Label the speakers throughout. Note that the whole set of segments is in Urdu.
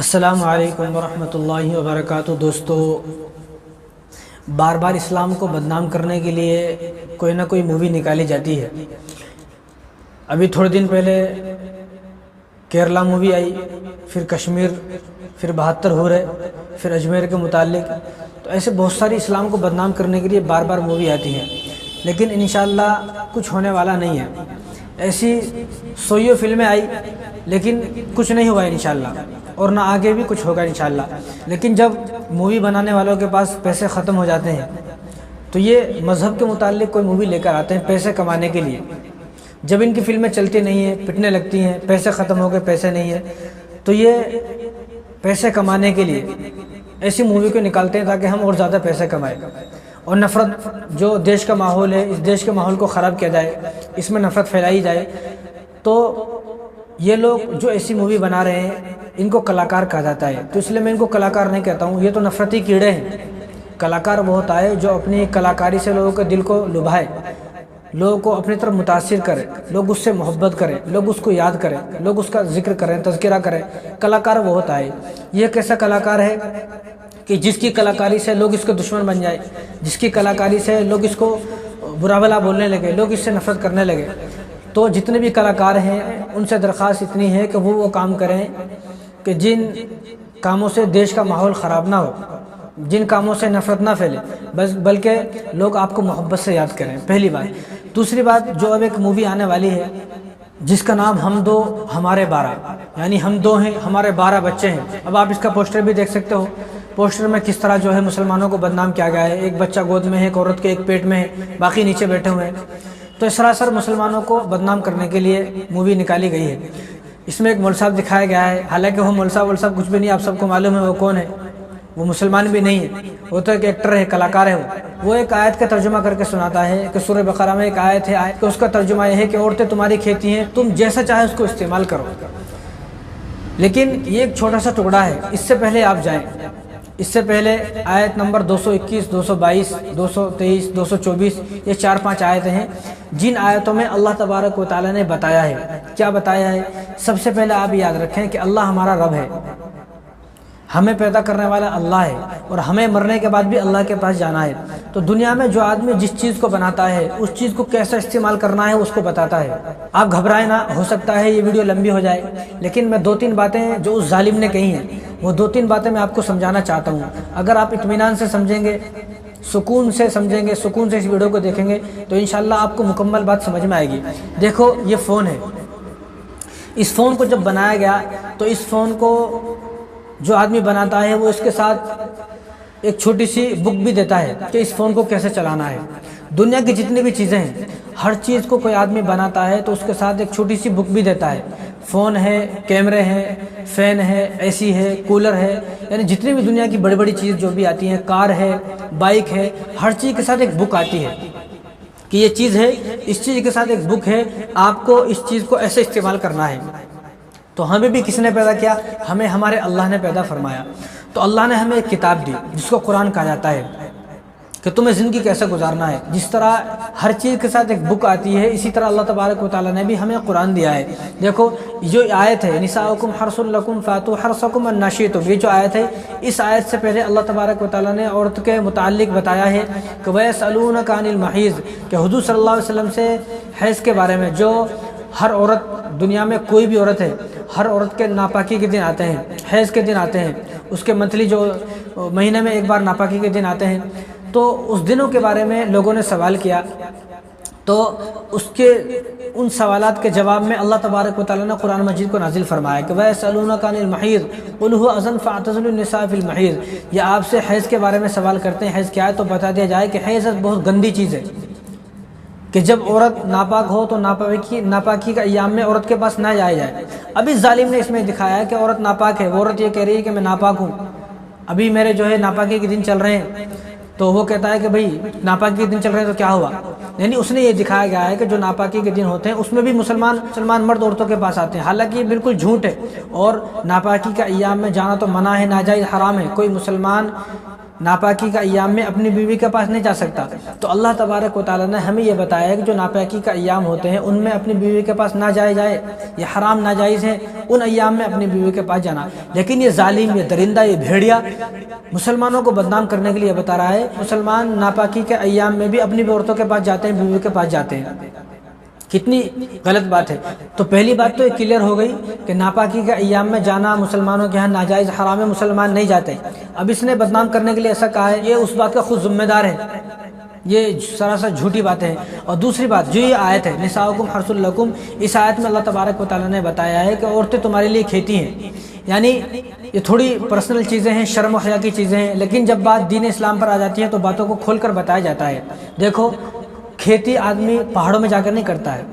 Speaker 1: السلام علیکم ورحمۃ اللہ وبرکاتہ۔ دوستو، بار بار اسلام کو بدنام کرنے کے لیے کوئی نہ کوئی مووی نکالی جاتی ہے۔ ابھی تھوڑے دن پہلے کیرلا مووی آئی، پھر کشمیر، پھر 72 حوریں، پھر اجمیر کے متعلق۔ تو ایسے بہت ساری اسلام کو بدنام کرنے کے لیے بار بار مووی آتی ہیں، لیکن انشاءاللہ کچھ ہونے والا نہیں ہے۔ ایسی سوئیوں فلمیں آئی لیکن کچھ نہیں ہوا انشاءاللہ، اور نہ آگے بھی کچھ ہوگا انشاءاللہ۔ لیکن جب مووی بنانے والوں کے پاس پیسے ختم ہو جاتے ہیں تو یہ مذہب کے متعلق کوئی مووی لے کر آتے ہیں پیسے کمانے کے لیے۔ جب ان کی فلمیں چلتی نہیں ہیں، پٹنے لگتی ہیں، پیسے ختم ہو گئے، پیسے نہیں ہیں، تو یہ پیسے کمانے کے لیے ایسی مووی کو نکالتے ہیں تاکہ ہم اور زیادہ پیسے کمائیں، اور نفرت جو دیش کا ماحول ہے، اس دیش کے ماحول کو خراب کیا جائے، اس میں نفرت پھیلائی جائے۔ تو یہ لوگ جو ایسی مووی بنا رہے ہیں ان کو کلاکار کہا جاتا ہے۔ تو اس لیے میں ان کو کلاکار نہیں کہتا ہوں، یہ تو نفرتی کیڑے ہیں۔ کلاکار وہ ہوتا ہے جو اپنی کلاکاری سے لوگوں کے دل کو لبھائے، لوگوں کو اپنی طرف متاثر کرے، لوگ اس سے محبت کریں، لوگ اس کو یاد کریں، لوگ اس کا ذکر کریں، تذکرہ کریں۔ کلاکار وہ ہوتا ہے۔ یہ کیسا کلاکار ہے کہ جس کی کلاکاری سے لوگ اس کے دشمن بن جائے، جس کی کلاکاری سے لوگ اس کو برا بھلا بولنے لگے، لوگ اس سے نفرت کرنے لگے۔ تو جتنے بھی کلاکار ہیں ان سے درخواست اتنی ہے کہ وہ کام کریں کہ جن کاموں سے دیش کا ماحول خراب نہ ہو، جن کاموں سے نفرت نہ پھیلے، بلکہ لوگ آپ کو محبت سے یاد کریں، پہلی بات۔ دوسری بات، جو اب ایک مووی آنے والی ہے جس کا نام ہم دو ہمارے 12، یعنی ہم دو ہیں، ہمارے 12 بچے ہیں۔ اب آپ اس کا پوسٹر بھی دیکھ سکتے ہو۔ پوسٹر میں کس طرح جو ہے مسلمانوں کو بدنام کیا گیا ہے۔ ایک بچہ گود میں ہے، ایک عورت کے ایک پیٹ میں ہے، باقی نیچے بیٹھے ہوئے ہیں۔ تو سراسر مسلمانوں کو بدنام کرنے کے لیے مووی نکالی گئی ہے۔ اس میں ایک مول صاحب دکھایا گیا ہے، حالانکہ وہ مول صاحب کچھ بھی نہیں، آپ سب کو معلوم ہے وہ کون ہے۔ وہ مسلمان بھی نہیں ہے، وہ تو ایک ایکٹر ہے، کلاکار ہے۔ وہ ایک آیت کا ترجمہ کر کے سناتا ہے کہ سورہ بقرہ میں ایک آیت ہے کہ اس کا ترجمہ یہ ہے کہ عورتیں تمہاری کھیتی ہیں، تم جیسا چاہے اس کو استعمال کرو۔ لیکن یہ ایک چھوٹا سا ٹکڑا ہے، اس سے پہلے آپ جائیں، اس سے پہلے آیت نمبر 221، 222، 223، 224، یہ 4-5 آیتیں ہیں جن آیتوں میں اللہ تبارک و تعالیٰ نے بتایا ہے۔ کیا بتایا ہے؟ سب سے پہلے آپ یاد رکھیں کہ اللہ ہمارا رب ہے، ہمیں پیدا کرنے والا اللہ ہے، اور ہمیں مرنے کے بعد بھی اللہ کے پاس جانا ہے۔ تو دنیا میں جو آدمی جس چیز کو بناتا ہے اس چیز کو کیسا استعمال کرنا ہے اس کو بتاتا ہے۔ آپ گھبرائیں نہ، ہو سکتا ہے یہ ویڈیو لمبی ہو جائے، لیکن میں 2-3 باتیں جو اس ظالم نے کہی ہیں وہ 2-3 باتیں میں آپ کو سمجھانا چاہتا ہوں۔ اگر آپ اطمینان سے سمجھیں گے، سکون سے سمجھیں گے، سکون سے اس ویڈیو کو دیکھیں گے تو انشاءاللہ آپ کو مکمل بات سمجھ میں آئے گی۔ دیکھو، یہ فون ہے، اس فون کو جب بنایا گیا تو اس فون کو جو آدمی بناتا ہے وہ اس کے ساتھ ایک چھوٹی سی بک بھی دیتا ہے کہ اس فون کو کیسے چلانا ہے۔ دنیا کی جتنی بھی چیزیں ہیں، ہر چیز کو کوئی آدمی بناتا ہے تو اس کے ساتھ ایک چھوٹی سی بک بھی دیتا ہے۔ فون ہے، کیمرے ہیں، فین ہے، اے سی ہے، کولر ہے، یعنی جتنی بھی دنیا کی بڑی بڑی چیز جو بھی آتی ہیں، کار ہے، بائک ہے، ہر چیز کے ساتھ ایک بک آتی ہے کہ یہ چیز ہے، اس چیز کے ساتھ ایک بک ہے، آپ کو اس چیز کو ایسے استعمال کرنا ہے۔ تو ہمیں بھی کس نے پیدا کیا؟ ہمیں ہمارے اللہ نے پیدا فرمایا۔ تو اللہ نے ہمیں ایک کتاب دی جس کو قرآن کہا جاتا ہے کہ تمہیں زندگی کیسے گزارنا ہے۔ جس طرح ہر چیز کے ساتھ ایک بک آتی ہے، اسی طرح اللہ تبارک و تعالیٰ نے بھی ہمیں قرآن دیا ہے۔ دیکھو، جو آیت ہے نساؤکم حرث لکم فاتوا حرثکم ان شئتم، یہ جو آیت ہے، اس آیت سے پہلے اللہ تبارک و تعالیٰ نے عورت کے متعلق بتایا ہے کہ وَيَسْأَلُونَكَ عَنِ الْمَحِيضِ، کہ حضور صلی اللہ علیہ وسلم سے حیض کے بارے میں، جو ہر عورت دنیا میں کوئی بھی عورت ہے، ہر عورت کے ناپاکی کے دن آتے ہیں، حیض کے دن آتے ہیں، اس کے منتھلی جو مہینے میں ایک بار ناپاکی کے دن آتے ہیں، تو اس دنوں کے بارے میں لوگوں نے سوال کیا۔ تو اس کے ان سوالات کے جواب میں اللہ تبارک و تعالیٰ نے قرآن مجید کو نازل فرمایا کہ وَيَسْأَلُونَكَ عَنِ الْمَحِيضِ قُلْ هُوَ أَذًى فَاعْتَزِلُوا النِّسَاءَ فِي الْمَحِيضِ، یہ آپ سے حیض کے بارے میں سوال کرتے ہیں، حیض کیا ہے؟ تو بتا دیا جائے کہ حیض بہت گندی چیز ہے کہ جب عورت ناپاک ہو تو ناپاکی کا ایام میں عورت کے پاس نہ جایا جائے۔ ابھی ظالم نے اس میں دکھایا ہے کہ عورت ناپاک ہے، وہ عورت یہ کہہ رہی ہے کہ میں ناپاک ہوں، ابھی میرے جو ہے ناپاکی کے دن چل رہے ہیں، تو وہ کہتا ہے کہ بھئی ناپاکی کے دن چل رہے ہیں تو کیا ہوا؟ یعنی اس نے یہ دکھایا گیا ہے کہ جو ناپاکی کے دن ہوتے ہیں اس میں بھی مسلمان مرد عورتوں کے پاس آتے ہیں، حالانکہ یہ بالکل جھوٹ ہے۔ اور ناپاکی کا ایام میں جانا تو منع ہے، ناجائز، حرام ہے۔ کوئی مسلمان ناپاکی کا ایام میں اپنی بیوی کے پاس نہیں جا سکتا، تو اللہ تبارک و تعالیٰ نے ہمیں یہ بتایا ہے کہ جو ناپاکی کا ایام ہوتے ہیں ان میں اپنی بیوی کے پاس نہ جائے، یہ حرام ناجائز ہے ان ایام میں اپنی بیوی کے پاس جانا۔ لیکن یہ ظالم، یہ درندہ، یہ بھیڑیا مسلمانوں کو بدنام کرنے کے لیے بتا رہا ہے مسلمان ناپاکی کے ایام میں بھی اپنی عورتوں کے پاس جاتے ہیں، بیوی کے پاس جاتے ہیں۔ کتنی غلط بات ہے۔ تو پہلی بات تو یہ کلیئر ہو گئی کہ ناپاکی کے ایام میں جانا مسلمانوں کے ہاں ناجائز حرام ہے، مسلمان نہیں جاتے۔ اب اس نے بدنام کرنے کے لیے ایسا کہا ہے، یہ اس بات کا خود ذمہ دار ہے، یہ سراسر جھوٹی باتیں ہیں۔ اور دوسری بات جو یہ آیت ہے نساؤکم حرث لکم، اس آیت میں اللہ تبارک و تعالیٰ نے بتایا ہے کہ عورتیں تمہارے لیے کھیتی ہیں، یعنی یہ تھوڑی پرسنل چیزیں ہیں، شرم و حیا کی چیزیں ہیں، لیکن جب بات دین اسلام پر آ جاتی ہے تو باتوں کو کھول کر بتایا جاتا ہے۔ دیکھو کھیتی آدمی پہاڑوں میں جا کر نہیں کرتا ہے،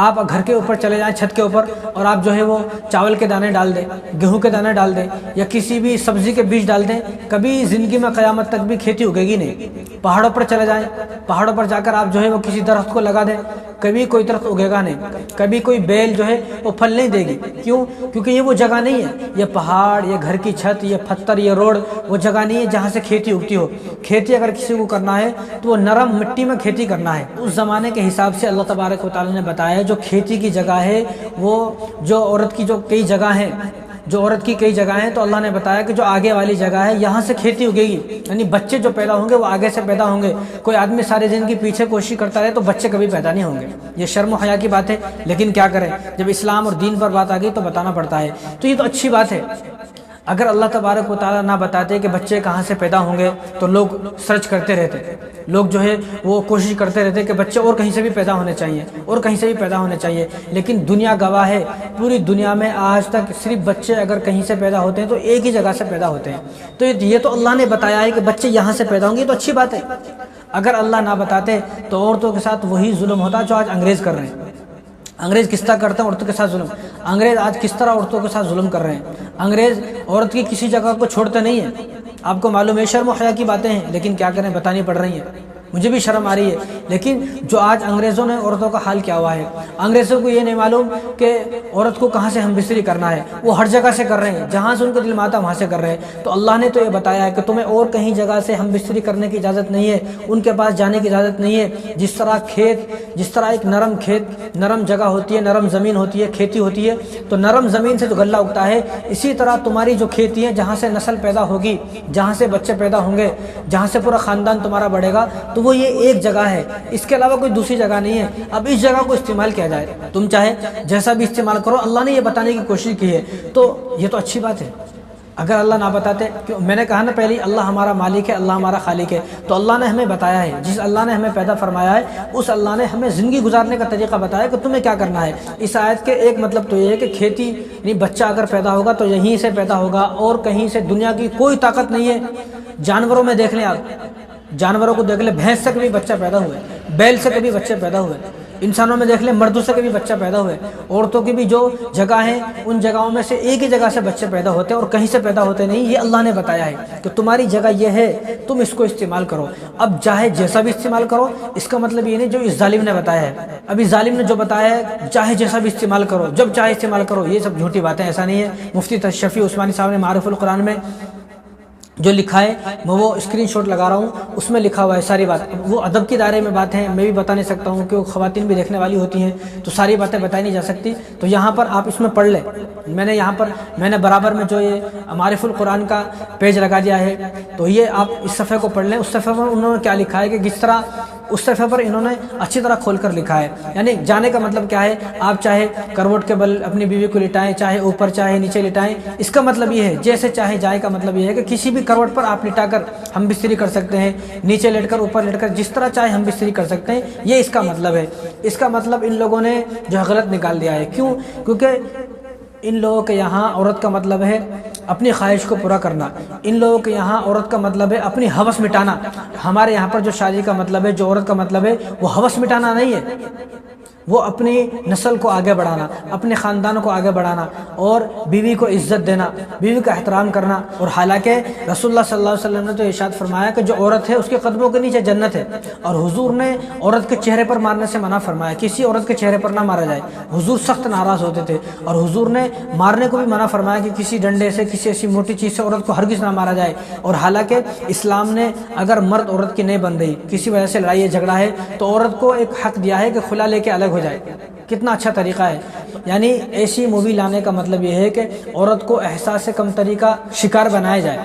Speaker 1: آپ گھر کے اوپر چلے جائیں چھت کے اوپر اور آپ جو ہے وہ چاول کے دانے ڈال دیں، گیہوں کے دانے ڈال دیں یا کسی بھی سبزی کے بیج ڈال دیں، کبھی زندگی میں قیامت تک بھی کھیتی اگے گی نہیں۔ پہاڑوں پر چلے جائیں، پہاڑوں پر جا کر آپ جو ہے وہ کسی درخت کو لگا دیں، کبھی کوئی درخت اگے گا نہیں، کبھی کوئی بیل جو ہے وہ پھل نہیں دے گی۔ کیوں؟ کیونکہ یہ وہ جگہ نہیں ہے، یہ پہاڑ، یہ گھر کی چھت، یہ پتھر، یہ روڈ وہ جگہ نہیں ہے جہاں سے کھیتی اگتی ہو۔ کھیتی اگر کسی کو کرنا ہے تو وہ نرم مٹی میں کھیتی کرنا ہے۔ اس زمانے کے حساب سے اللہ تبارک و تعالیٰ نے بتایا ہے جو کھیتی کی جگہ ہے، وہ جو عورت کی جو کئی جگہ ہیں، جو عورت کی کئی جگہ ہیں، تو اللہ نے بتایا کہ جو آگے والی جگہ ہے یہاں سے کھیتی اگے گی، یعنی بچے جو پیدا ہوں گے وہ آگے سے پیدا ہوں گے۔ کوئی آدمی سارے دن کی پیچھے کوشش کرتا رہے تو بچے کبھی پیدا نہیں ہوں گے۔ یہ شرم و حیا کی بات ہے، لیکن کیا کریں جب اسلام اور دین پر بات آ گئی تو بتانا پڑتا ہے۔ تو یہ تو اچھی بات ہے۔ اگر اللہ تبارک و تعالیٰ نہ بتاتے کہ بچے کہاں سے پیدا ہوں گے تو لوگ سرچ کرتے رہتے، لوگ جو ہے وہ کوشش کرتے رہتے کہ بچے اور کہیں سے بھی پیدا ہونے چاہیے، اور کہیں سے بھی پیدا ہونے چاہیے۔ لیکن دنیا گواہ ہے، پوری دنیا میں آج تک صرف بچے اگر کہیں سے پیدا ہوتے ہیں تو ایک ہی جگہ سے پیدا ہوتے ہیں۔ تو یہ تو اللہ نے بتایا ہے کہ بچے یہاں سے پیدا ہوں گے، تو اچھی بات ہے۔ اگر اللہ نہ بتاتے تو عورتوں کے ساتھ وہی ظلم ہوتا جو آج انگریز کر رہے ہیں۔ انگریز کس طرح کرتے ہیں عورتوں کے ساتھ ظلم؟ انگریز آج کس طرح عورتوں کے ساتھ ظلم کر رہے ہیں؟ انگریز عورت کی کسی جگہ کو چھوڑتے نہیں ہیں۔ آپ کو معلوم ہے شرم و حیا کی باتیں ہیں، لیکن کیا کریں بتانی پڑ رہی ہیں، مجھے بھی شرم آ رہی ہے۔ لیکن جو آج انگریزوں نے عورتوں کا حال کیا ہوا ہے، انگریزوں کو یہ نہیں معلوم کہ عورت کو کہاں سے ہم بستری کرنا ہے، وہ ہر جگہ سے کر رہے ہیں، جہاں سے ان کو دل ماتا وہاں سے کر رہے ہیں۔ تو اللہ نے تو یہ بتایا ہے کہ تمہیں اور کہیں جگہ سے ہم بستری کرنے کی اجازت نہیں ہے، ان کے پاس جانے کی اجازت نہیں ہے۔ جس طرح جس طرح ایک نرم کھیت، نرم جگہ ہوتی ہے، نرم زمین ہوتی ہے، کھیتی ہوتی ہے، تو نرم زمین سے جو غلہ اگتا ہے، اسی طرح تمہاری جو کھیتی ہے جہاں سے نسل پیدا ہوگی، جہاں سے بچے پیدا ہوں گے، جہاں سے پورا خاندان تمہارا بڑھے گا، تو وہ یہ ایک جگہ ہے، اس کے علاوہ کوئی دوسری جگہ نہیں ہے۔ اب اس جگہ کو استعمال کیا جائے، تم چاہے جیسا بھی استعمال کرو، اللہ نے یہ بتانے کی کوشش کی ہے، تو یہ تو اچھی بات ہے۔ اگر اللہ نہ بتاتے، میں نے کہا نا پہلے اللہ ہمارا مالک ہے، اللہ ہمارا خالق ہے، تو اللہ نے ہمیں بتایا ہے، جس اللہ نے ہمیں پیدا فرمایا ہے اس اللہ نے ہمیں زندگی گزارنے کا طریقہ بتایا کہ تمہیں کیا کرنا ہے۔ اس آیت کے ایک مطلب تو یہ ہے کہ کھیتی یعنی بچہ اگر پیدا ہوگا تو یہیں سے پیدا ہوگا، اور کہیں سے دنیا کی کوئی طاقت نہیں ہے۔ جانوروں میں دیکھ لیں آپ، جانوروں کو دیکھ لیں، بھینس سے کبھی بچہ پیدا ہوئے، بیل سے کبھی بچے پیدا ہوئے، انسانوں میں دیکھ لیں مردوں سے کبھی بچہ پیدا ہوئے، عورتوں کی بھی جو جگہ ہیں ان جگہوں میں سے ایک ہی جگہ سے بچے پیدا ہوتے ہیں اور کہیں سے پیدا ہوتے نہیں۔ یہ اللہ نے بتایا ہے کہ تمہاری جگہ یہ ہے، تم اس کو استعمال کرو۔ اب چاہے جیسا بھی استعمال کرو، اس کا مطلب یہ نہیں جو اس ظالم نے بتایا ہے۔ اب اس ظالم نے جو بتایا ہے چاہے جیسا بھی استعمال کرو، جب چاہے استعمال کرو، یہ سب جھوٹی باتیں، ایسا نہیں ہے۔ مفتی شفیع عثمانی صاحب نے معارف القرآن میں جو لکھا ہے میں وہ اسکرین شاٹ لگا رہا ہوں، اس میں لکھا ہوا ہے ساری بات۔ وہ ادب کے دائرے میں بات ہے، میں بھی بتا نہیں سکتا ہوں کہ خواتین بھی دیکھنے والی ہوتی ہیں تو ساری باتیں بتائی نہیں جا سکتی، تو یہاں پر آپ اس میں پڑھ لیں۔ میں نے برابر میں جو یہ معارف القرآن کا پیج لگا دیا ہے، تو یہ آپ اس صفحے کو پڑھ لیں۔ اس صفحے پر انہوں نے کیا لکھا ہے کہ جس طرح اس صفحے پر انہوں نے اچھی طرح کھول کر لکھا ہے، یعنی جانے کا مطلب کیا ہے، آپ چاہے کروٹ کے بل اپنی بیوی کو لٹائیں، چاہے اوپر چاہے نیچے لٹائیں، اس کا مطلب یہ ہے جیسے چاہے جائے کا مطلب یہ ہے کہ کسی بھی کروٹ پر آپ لٹا کر ہم بستری کر سکتے ہیں، نیچے لیٹ کر، اوپر لیٹ کر، جس طرح چاہے ہم بستری کر سکتے ہیں، یہ اس کا مطلب ہے۔ اس کا مطلب ان لوگوں نے جو ہے غلط نکال دیا ہے۔ کیوں؟ کیونکہ ان لوگوں کے یہاں عورت کا مطلب ہے اپنی خواہش کو پورا کرنا، ان لوگوں کے یہاں عورت کا مطلب ہے اپنی ہوس مٹانا۔ ہمارے یہاں پر جو شادی کا مطلب ہے، جو عورت کا مطلب ہے وہ ہوس مٹانا نہیں ہے، وہ اپنی نسل کو آگے بڑھانا، اپنے خاندان کو آگے بڑھانا، اور بیوی کو عزت دینا، بیوی کا احترام کرنا۔ اور حالانکہ رسول اللہ صلی اللہ علیہ وسلم نے تو ارشاد فرمایا کہ جو عورت ہے اس کے قدموں کے نیچے جنت ہے، اور حضور نے عورت کے چہرے پر مارنے سے منع فرمایا، کسی عورت کے چہرے پر نہ مارا جائے۔ حضور سخت ناراض ہوتے تھے، اور حضور نے مارنے کو بھی منع فرمایا کہ کسی ڈنڈے سے، کسی ایسی موٹی چیز سے عورت کو ہرگز نہ مارا جائے۔ اور حالانکہ اسلام نے اگر مرد عورت کی نہیں بن رہی، کسی وجہ سے لڑائی جھگڑا ہے، تو عورت کو ایک حق دیا ہے کہ خلا لے کے الگ ہو جائے۔ کتنا اچھا طریقہ ہے۔ یعنی ایسی مووی لانے کا مطلب یہ ہے کہ عورت کو احساس کمتری کا شکار بنایا جائے،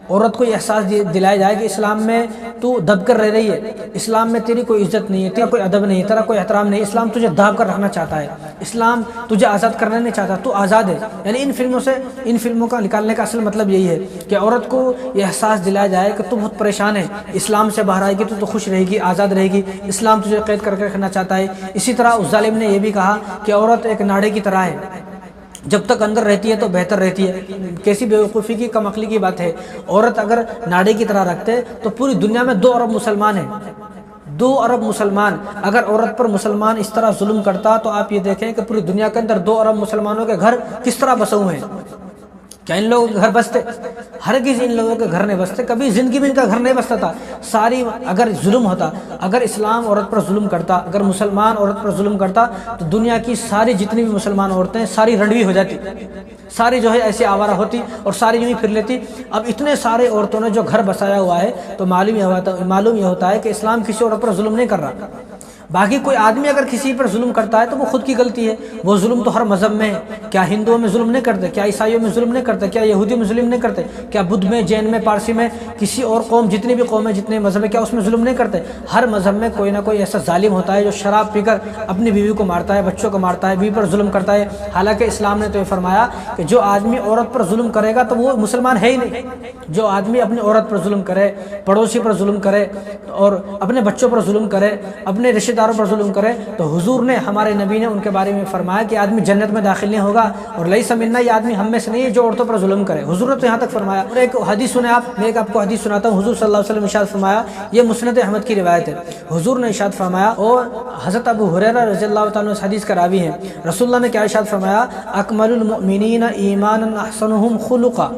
Speaker 1: عورت کو یہ احساس دلایا جائے کہ اسلام میں تو دب کر رہ رہی ہے، اسلام میں تیری کوئی عزت نہیں ہے، تیرا کوئی ادب نہیں ہے، تیرا کوئی احترام نہیں ہے، اسلام تجھے داب کر رکھنا چاہتا ہے، اسلام تجھے آزاد کرنا نہیں چاہتا، تو آزاد ہے۔ یعنی ان فلموں کا نکالنے کا اصل مطلب یہی ہے کہ عورت کو یہ احساس دلایا جائے کہ تو بہت پریشان ہے، اسلام سے باہر آئے گی تو خوش رہے گی، آزاد رہے گی، اسلام تجھے قید کر کے رکھنا چاہتا ہے۔ اسی طرح اس ظالم نے یہ بھی کہا کہ عورت ایک ناڑے کی طرح ہے، جب تک اندر رہتی ہے تو بہتر رہتی ہے۔ کیسی بیوقوفی کی، کم عقلی کی بات ہے۔ عورت اگر ناڑے کی طرح رکھتے تو پوری دنیا میں 2 ارب مسلمان ہیں، 2 ارب مسلمان۔ اگر عورت پر مسلمان اس طرح ظلم کرتا تو آپ یہ دیکھیں کہ پوری دنیا کے اندر 2 ارب مسلمانوں کے گھر کس طرح بسے ہوئے ہیں۔ کیا ان لوگوں کے گھر بستے؟ ہرگز ان لوگوں کے گھر نہیں بستے، کبھی زندگی میں ان کا گھر نہیں بستا تھا۔ ساری اگر ظلم ہوتا، اگر اسلام عورت پر ظلم کرتا، اگر مسلمان عورت پر ظلم کرتا، تو دنیا کی ساری جتنی بھی مسلمان عورتیں ساری رنڈوی ہو جاتی، ساری جو ہے ایسی آوارہ ہوتی اور ساری یوں ہی پھر لیتی۔ اب اتنے سارے عورتوں نے جو گھر بسایا ہوا ہے، تو معلوم یہ ہوتا ہے کہ اسلام کسی عورت پر ظلم نہیں کر رہا۔ باقی کوئی آدمی اگر کسی پر ظلم کرتا ہے تو وہ خود کی غلطی ہے، وہ ظلم تو ہر مذہب میں ہے۔ کیا ہندوؤں میں ظلم نہیں کرتے؟ کیا عیسائیوں میں ظلم نہیں کرتے؟ کیا یہودی میں ظلم نہیں کرتے؟ کیا بدھ میں، جین میں، پارسی میں، کسی اور قوم، جتنی بھی قومیں، جتنے مذہب ہیں، کیا اس میں ظلم نہیں کرتے؟ ہر مذہب میں کوئی نہ کوئی ایسا ظالم ہوتا ہے جو شراب پی کر اپنی بیوی کو مارتا ہے، بچوں کو مارتا ہے، بیوی پر ظلم کرتا ہے۔ حالانکہ اسلام نے تو یہ فرمایا کہ جو آدمی عورت پر ظلم کرے گا تو وہ مسلمان ہے ہی نہیں۔ جو آدمی اپنی عورت پر ظلم کرے، پڑوسی پر ظلم کرے، اور اپنے بچوں پر ظلم کرے، اپنے رشتہ داروں پر ظلم کرے، تو حضور نے، ہمارے نبی نے ان کے بارے میں فرمایا کہ آدمی جنت میں داخل نہیں ہوگا، اور لیس منا، یہ آدمی ہم میں سے نہیں ہے جو عورتوں پر ظلم کرے۔ حضور نے تو یہاں تک فرمایا۔ اور ایک حدیث سنیں آپ، میں آپ کو حدیث سناتا ہوں۔ حضور صلی اللہ علیہ وسلم ارشاد فرمایا، یہ مسند احمد کی روایت ہے، حضور نے ارشاد فرمایا، اور حضرت ابو ہریرہ رضی اللہ تعالیٰ عنہ اس حدیث کا راوی ہیں، رسول اللہ نے کیا ارشاد فرمایا، اکمل المؤمنین ایمانا احسنهم خلقا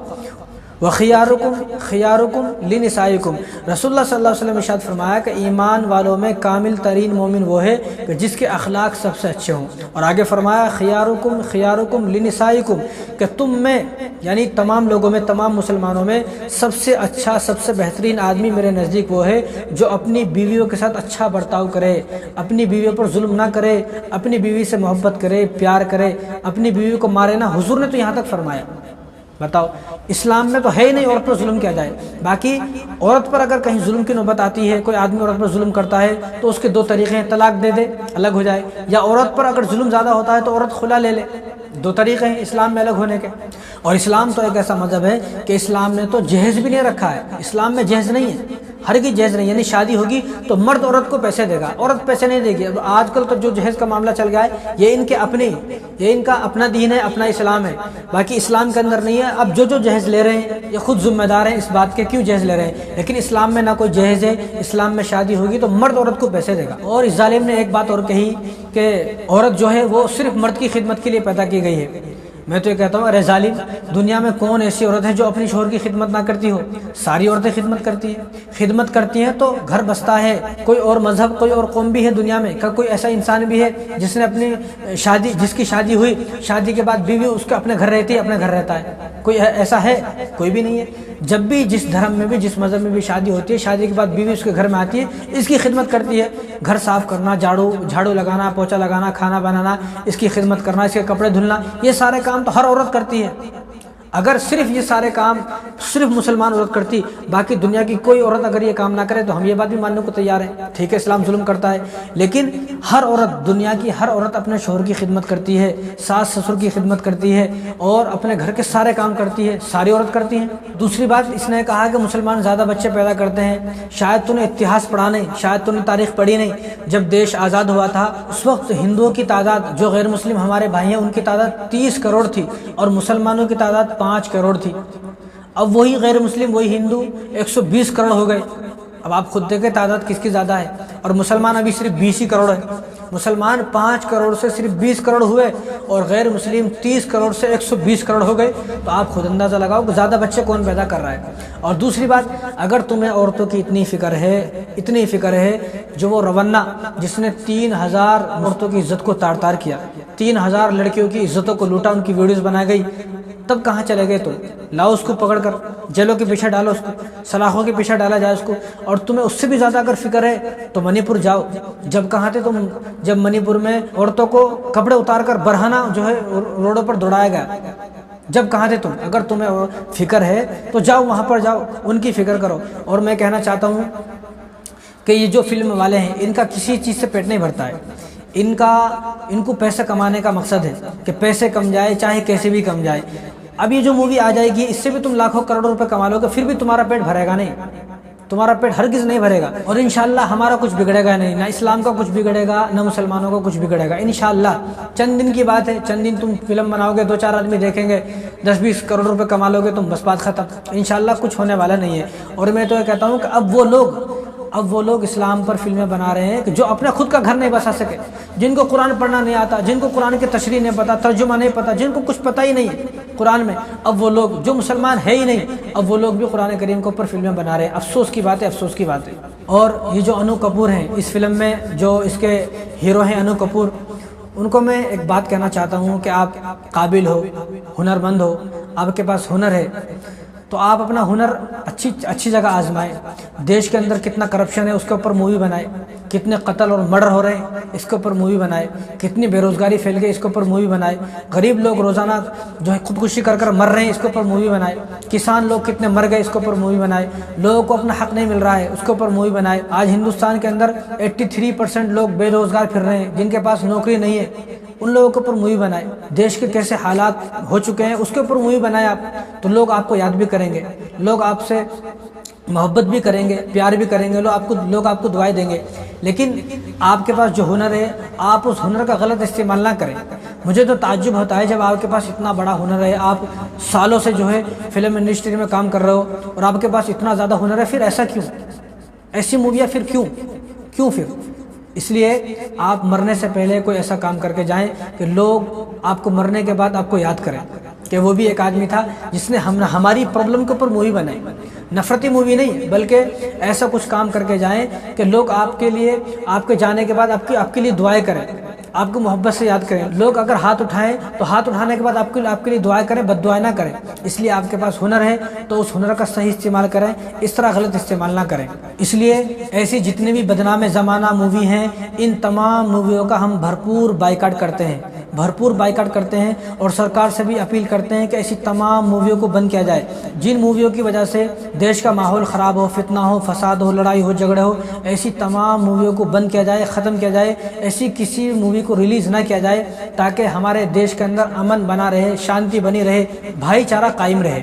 Speaker 1: وخیارکم خیارکم لنسائکم۔ رسول اللہ صلی اللہ علیہ وسلم ارشاد فرمایا کہ ایمان والوں میں کامل ترین مومن وہ ہے کہ جس کے اخلاق سب سے اچھے ہوں، اور آگے فرمایا خیارکم خیارکم لنسائکم، کہ تم میں، یعنی تمام لوگوں میں، تمام مسلمانوں میں سب سے اچھا، سب سے بہترین آدمی میرے نزدیک وہ ہے جو اپنی بیویوں کے ساتھ اچھا برتاؤ کرے، اپنی بیویوں پر ظلم نہ کرے، اپنی بیوی سے محبت کرے، پیار کرے، اپنی بیوی کو مارے نہ۔ حضور نے تو یہاں تک فرمایا۔ بتاؤ، اسلام میں تو ہے ہی نہیں عورت پر ظلم کیا جائے۔ باقی عورت پر اگر کہیں ظلم کی نوبت آتی ہے، کوئی آدمی عورت پر ظلم کرتا ہے، تو اس کے 2 طریقے ہیں، طلاق دے دے، الگ ہو جائے، یا عورت پر اگر ظلم زیادہ ہوتا ہے تو عورت خلا لے لے۔ 2 طریقے ہیں اسلام میں الگ ہونے کے۔ اور اسلام تو ایک ایسا مذہب ہے کہ اسلام نے تو جہیز بھی نہیں رکھا ہے، اسلام میں جہیز نہیں ہے، ہرگز جہیز نہیں۔ یعنی شادی ہوگی تو مرد عورت کو پیسے دے گا، عورت پیسے نہیں دے گی۔ اب آج کل تو جو جہیز کا معاملہ چل گیا ہے، یہ ان کے اپنے، یہ ان کا اپنا دین ہے، اپنا اسلام ہے، باقی اسلام کے اندر نہیں ہے۔ اب جو جہیز لے رہے ہیں یہ خود ذمہ دار ہیں اس بات کے کیوں جہیز لے رہے ہیں، لیکن اسلام میں نہ کوئی جہیز ہے۔ اسلام میں شادی ہوگی تو مرد عورت کو پیسے دے گا۔ اور اس ظالم نے ایک بات اور کہی کہ عورت جو ہے وہ صرف مرد کی خدمت کے لیے پیدا کی گئی ہے۔ میں تو یہ کہتا ہوں، ارے ظالم، دنیا میں کون ایسی عورت ہے جو اپنی شوہر کی خدمت نہ کرتی ہو؟ ساری عورتیں خدمت کرتی ہیں تو گھر بستا ہے۔ کوئی اور مذہب، کوئی اور قوم بھی ہے دنیا میں؟ کیا کوئی ایسا انسان بھی ہے جس نے اپنی شادی، جس کی شادی ہوئی، شادی کے بعد بیوی اس کے اپنے گھر رہتی ہے، اپنے گھر رہتا ہے؟ کوئی ایسا ہے؟ کوئی بھی نہیں ہے۔ جب بھی جس دھرم میں بھی، جس مذہب میں بھی شادی ہوتی ہے، شادی کے بعد بیوی اس کے گھر میں آتی ہے، اس کی خدمت کرتی ہے، گھر صاف کرنا، جھاڑو لگانا، پوچھا لگانا، کھانا بنانا، اس کی خدمت کرنا، اس کے کپڑے دھلنا، یہ سارے کام تو ہر عورت کرتی ہے۔ اگر صرف یہ سارے کام صرف مسلمان عورت کرتی، باقی دنیا کی کوئی عورت اگر یہ کام نہ کرے تو ہم یہ بات بھی ماننے کو تیار ہیں، ٹھیک ہے اسلام ظلم کرتا ہے، لیکن ہر عورت، دنیا کی ہر عورت اپنے شوہر کی خدمت کرتی ہے، ساس سسر کی خدمت کرتی ہے، اور اپنے گھر کے سارے کام کرتی ہے، ساری عورت کرتی ہیں۔ دوسری بات، اس نے کہا کہ مسلمان زیادہ بچے پیدا کرتے ہیں۔ شاید تو نے اتہاس پڑھا نہیں، شاید تو نے تاریخ پڑھی نہیں۔ جب دیش آزاد ہوا تھا اس وقت ہندوؤں کی تعداد، جو غیر مسلم ہمارے بھائی ہیں، ان کی تعداد 30 کروڑ تھی، اور مسلمانوں کی تعداد 5 کروڑ تھی۔ اب وہی غیر مسلم، وہی ہندو 120 کروڑ ہو گئے۔ اب آپ خود دیکھیں تعداد کس کی زیادہ ہے، اور مسلمان ابھی صرف 20 ہی کروڑ ہے۔ مسلمان 5 کروڑ سے صرف 20 کروڑ ہوئے اور غیر مسلم 30 کروڑ سے 120 کروڑ ہو گئے، تو آپ خود اندازہ لگاؤ کہ زیادہ بچے کون پیدا کر رہا ہے۔ اور دوسری بات، اگر تمہیں عورتوں کی اتنی فکر ہے جو وہ روانہ جس نے 3000 عورتوں کی عزت کو تار تار کیا، 3000 لڑکیوں کی عزتوں کو لوٹا، ان کی ویڈیوز بنائی گئی، تب کہاں چلے گئے تم؟ لاؤ اس کو پکڑ کر جیلوں کے پیچھے ڈالو، اس کو سلاخوں کے پیچھے ڈالا جائے اس کو۔ اور تمہیں اس سے بھی زیادہ اگر فکر ہے تو منی پور جاؤ۔ جب کہاں تھے تم جب منی پور میں عورتوں کو کپڑے اتار کر برہنہ جو ہے روڈوں پر دوڑایا گیا؟ جب کہاں تھے تم؟ اگر تمہیں فکر ہے تو جاؤ، وہاں پر جاؤ، ان کی فکر کرو۔ اور میں کہنا چاہتا ہوں کہ یہ جو فلم والے ہیں ان کا کسی چیز سے پیٹ نہیں بھرتا ہے، ان کو پیسہ کمانے کا مقصد ہے کہ پیسے کم جائے، چاہے کیسے بھی کم جائے۔ اب یہ جو مووی آ جائے گی، اس سے بھی تم لاکھوں کروڑوں روپے کما لو گے، پھر بھی تمہارا پیٹ بھرے گا نہیں، تمہارا پیٹ ہرگز نہیں بھرے گا۔ اور انشاءاللہ ہمارا کچھ بگڑے گا نہیں، نہ اسلام کا کچھ بگڑے گا، نہ مسلمانوں کا کچھ بگڑے گا انشاءاللہ۔ چند دن کی بات ہے، چند دن تم فلم بناؤ گے، 2-4 آدمی دیکھیں گے، 10-20 کروڑ روپے کما لو گے تم، بس بات ختم۔ انشاءاللہ کچھ ہونے والا نہیں ہے۔ اور میں تو یہ کہتا ہوں کہ اب وہ لوگ اسلام پر فلمیں بنا رہے ہیں کہ جو اپنے خود کا گھر نہیں بسا سکے، جن کو قرآن پڑھنا نہیں آتا، جن کو قرآن کی تشریح نہیں پتا، ترجمہ نہیں پتا، جن کو کچھ پتہ ہی نہیں ہے قرآن میں، اب وہ لوگ جو مسلمان ہے ہی نہیں، اب وہ لوگ بھی قرآن کریم کے اوپر فلمیں بنا رہے ہیں۔ افسوس کی بات ہے۔ اور یہ جو انو کپور ہیں اس فلم میں، جو اس کے ہیرو ہیں انو کپور، ان کو میں ایک بات کہنا چاہتا ہوں کہ آپ قابل ہو، ہنر مند ہو، آپ کے پاس ہنر ہے، تو آپ اپنا ہنر اچھی جگہ آزمائیں۔ دیش کے اندر کتنا کرپشن ہے اس کے اوپر مووی بنائے، کتنے قتل اور مرڈر ہو رہے ہیں اس کے اوپر مووی بنائے، کتنی بے روزگاری پھیل گئی اس کے اوپر مووی بنائے، غریب لوگ روزانہ جو ہے خودکشی کر مر رہے ہیں اس کے اوپر مووی بنائے، کسان لوگ کتنے مر گئے اس کے اوپر مووی بنائے، لوگوں کو اپنا حق نہیں مل رہا ہے اس کے اوپر مووی بنائے۔ آج ہندوستان کے اندر 83% لوگ بے روزگار پھر رہے ہیں، جن کے پاس نوکری نہیں ہے، ان لوگوں کے اوپر مووی بنائے۔ دیش کے کیسے حالات ہو چکے ہیں اس کے اوپر مووی بنائے آپ، تو لوگ آپ کو یاد بھی کریں گے، لوگ آپ سے محبت بھی کریں گے، پیار بھی کریں گے، لوگ آپ کو دعائیں دیں گے۔ لیکن آپ کے پاس جو ہنر ہے آپ اس ہنر کا غلط استعمال نہ کریں۔ مجھے تو تعجب ہوتا ہے جب آپ کے پاس اتنا بڑا ہنر ہے، آپ سالوں سے جو ہے فلم انڈسٹری میں کام کر رہے ہو اور آپ کے پاس اتنا زیادہ ہنر ہے، پھر ایسا کیوں؟ ایسی موویاں پھر کیوں پھر؟ اس لیے آپ مرنے سے پہلے کوئی ایسا کام کر کے جائیں کہ لوگ آپ کو مرنے کے بعد آپ کو یاد کریں کہ وہ بھی ایک آدمی تھا جس نے ہماری پرابلم کے اوپر مووی بنائی۔ نفرتی مووی نہیں، بلکہ ایسا کچھ کام کر کے جائیں کہ لوگ آپ کے لیے، آپ کے جانے کے بعد آپ کے لیے دعائیں کریں، آپ کو محبت سے یاد کریں۔ لوگ اگر ہاتھ اٹھائیں تو ہاتھ اٹھانے کے بعد آپ کے لیے دعائیں کریں، بد دعائیں نہ کریں۔ اس لیے آپ کے پاس ہنر ہے تو اس ہنر کا صحیح استعمال کریں، اس طرح غلط استعمال نہ کریں۔ اس لیے ایسی جتنی بھی بدنام زمانہ مووی ہیں، ان تمام موویوں کا ہم بھرپور بائیکاٹ کرتے ہیں اور سرکار سے بھی اپیل کرتے ہیں کہ ایسی تمام موویوں کو بند کیا جائے، جن موویوں کی وجہ سے دیش کا ماحول خراب ہو، فتنہ ہو، فساد ہو، لڑائی ہو، جھگڑے ہو، ایسی تمام موویوں کو بند کیا جائے، ختم کیا جائے، ایسی کسی مووی کو ریلیز نہ کیا جائے، تاکہ ہمارے دیش کے اندر امن بنا رہے، شانتی بنی رہے، بھائی چارہ قائم رہے۔